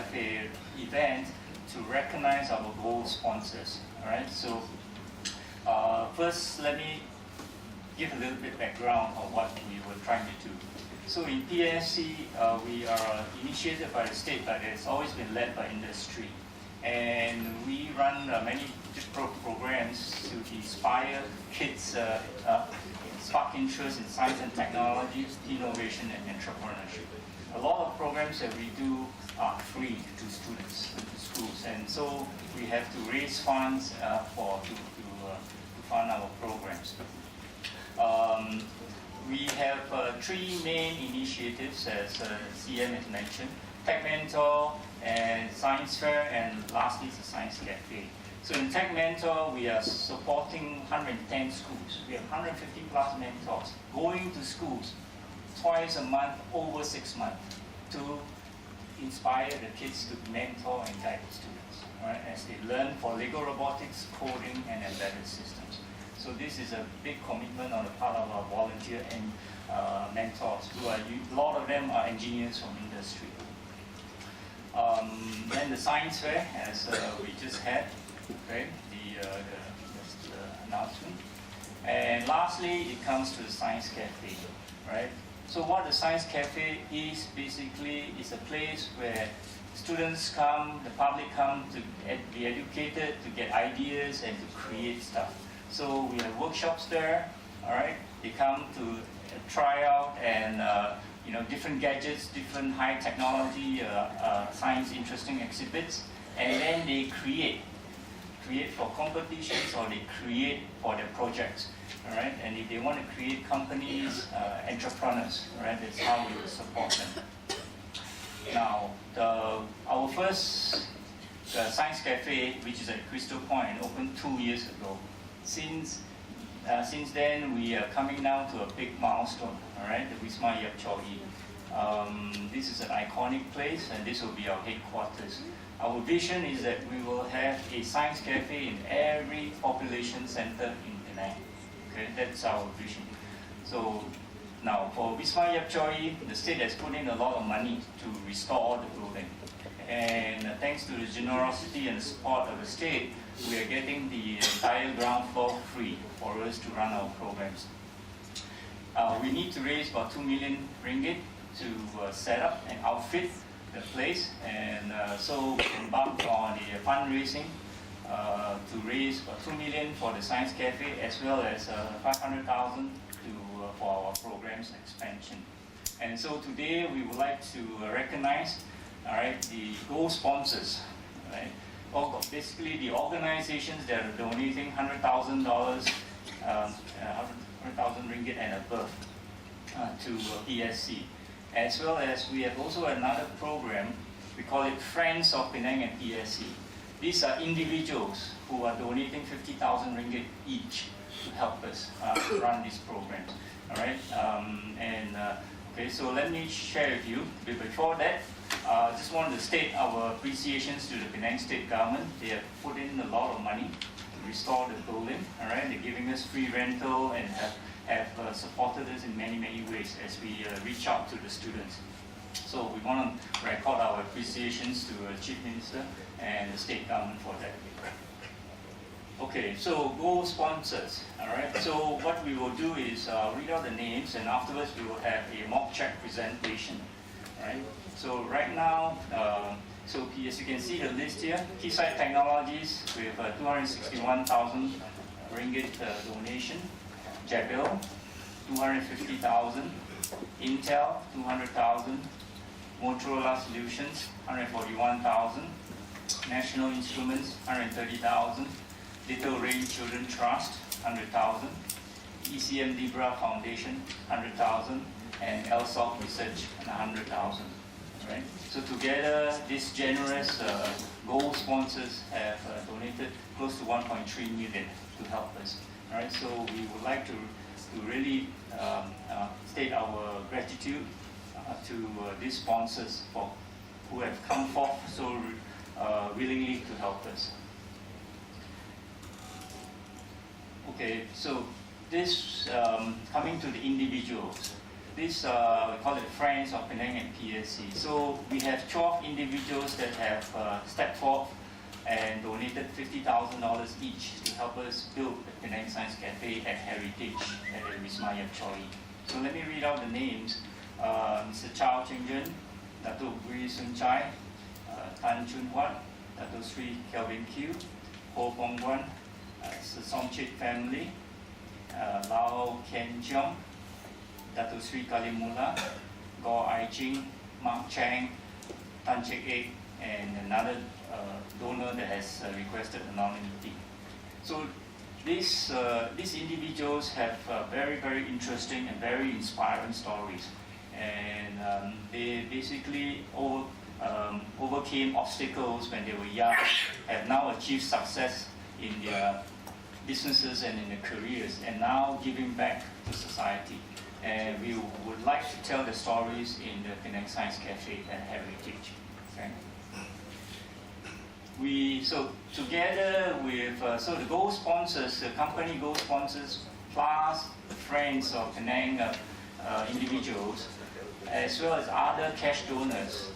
Cafe event to recognize our gold sponsors. All right, so first let me give a little bit background on what we were trying to do. So in PSC, we are initiated by the state, but it's always been led by industry. And we run many programs to inspire kids, spark interest in science and technology, innovation and entrepreneurship. A lot of programs that we do are free to students and to schools, and so we have to raise funds to fund our programs. We have three main initiatives, as CM has mentioned: Tech Mentor and Science Fair, and lastly the Science Cafe. So in Tech Mentor, we are supporting 110 schools. We have 150 plus mentors going to schools twice a month, over 6 months, to inspire the kids to mentor and guide the students, right, as they learn for Lego robotics, coding, and embedded systems. So this is a big commitment on the part of our volunteer and mentors, who are, a lot of them are engineers from industry. Then the Science Fair, as we just had, okay, the announcement. And lastly, it comes to the Science Cafe, right? So what the Science Cafe is, basically, is a place where students come, the public come to be educated, to get ideas and to create stuff. So we have workshops there, all right? They come to try out and different gadgets, different high technology, science interesting exhibits, and then they create for competitions, or they create for their projects, all right? And if they want to create companies, entrepreneurs, all right, that's how we will support them. Now, our first Science Cafe, which is at Crystal Point, opened 2 years ago. Since then, we are coming now to a big milestone, all right, the Wisma Yap Choi. This is an iconic place, and this will be our headquarters. Our vision is that we will have a Science Cafe in every population center in Penang. Okay, that's our vision. So now, for Wisma Yap Choi, the state has put in a lot of money to restore the building. And thanks to the generosity and support of the state, we are getting the entire ground floor free for us to run our programs. We need to raise about 2 million ringgit to set up and outfit the place, and so we embarked on the fundraising to raise about 2 million for the Science Cafe, as well as 500,000 for our programs expansion. And so today we would like to recognize, all right, the gold sponsors, right? Basically the organizations that are donating $100,000, 100,000 ringgit and above to PSC. As well as we have also another program, we call it Friends of Penang and PSC. These are individuals who are donating 50,000 ringgit each to help us run these programs. All right, okay, so let me share with you. But before that, I just wanted to state our appreciations to the Penang state government. They have put in a lot of money to restore the building. All right, they're giving us free rental and have supported us in many, many ways as we reach out to the students. So we want to record our appreciations to the Chief Minister and the state government for that. Okay, so gold sponsors, all right? So what we will do is read out the names, and afterwards we will have a mock check presentation, all right? So right now, so as you can see the list here, Keysight Technologies with 261,000 ringgit donation. Jabil, 250,000, Intel, 200,000, Motorola Solutions, 141,000, National Instruments, 130,000, Little Rain Children Trust, 100,000, ECM Libra Foundation, 100,000, and LSOC Research, 100,000. Right? So together, these generous gold sponsors have donated close to 1.3 million to help us. Right, so we would like to really state our gratitude to these sponsors who have come forth so willingly to help us. Okay, so this coming to the individuals. this we call it Friends of Penang and PSC. So we have 12 individuals that have stepped forth and donated $50,000 each to help us build the Penang Science Cafe at Heritage at the Wisma Yap Choi. So let me read out the names. Mr. Chow Cheng Jun, Dato' Bui Sun Chai, Tan Chun Huat, Dato' Sri Kelvin Q, Ho Pong Guan, Sir Song Chit family, Lau Ken Cheong, Dato' Sri Kalimula, Goh Ai Ching, Mark Chang, Tan Chek Ek, and another donor that has requested anonymity. So these individuals have very, very interesting and very inspiring stories. And they basically overcame obstacles when they were young, have now achieved success in their businesses and in their careers, and now giving back to society. And we would like to tell the stories in the Penang Science Cafe at Heritage. Okay? So together with the gold sponsors, the company gold sponsors, plus the friends of Penang individuals, as well as other cash donors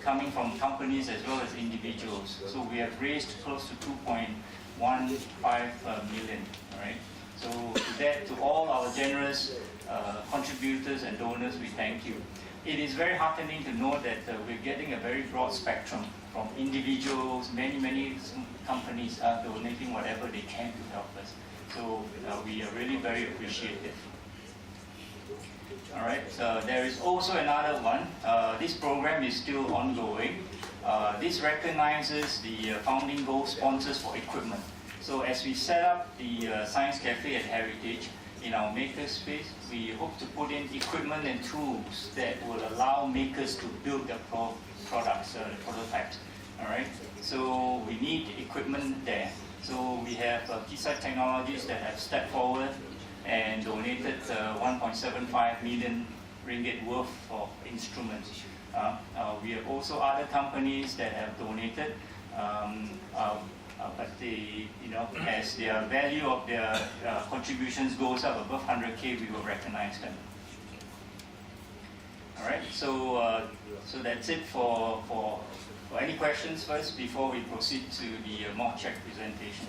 coming from companies as well as individuals. So we have raised close to 2.15 million. Right? So to all our generous contributors and donors, we thank you. It is very heartening to know that we're getting a very broad spectrum from individuals, many companies are donating whatever they can to help us. So we are really very appreciative. All right, there is also another one. This program is still ongoing. This recognizes the founding gold sponsors for equipment. So as we set up the Science Cafe at Heritage, in our makerspace, we hope to put in equipment and tools that will allow makers to build their products, prototypes. All right. So we need equipment there. So we have Keysight Technologies that have stepped forward and donated 1.75 million ringgit worth of instruments. We have also other companies that have donated. But they, as their value of their contributions goes up above 100K, we will recognize them. All right, so that's it for any questions first before we proceed to the mock check presentation.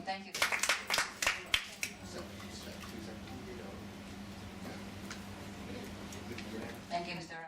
Thank you. Thank you, Mr.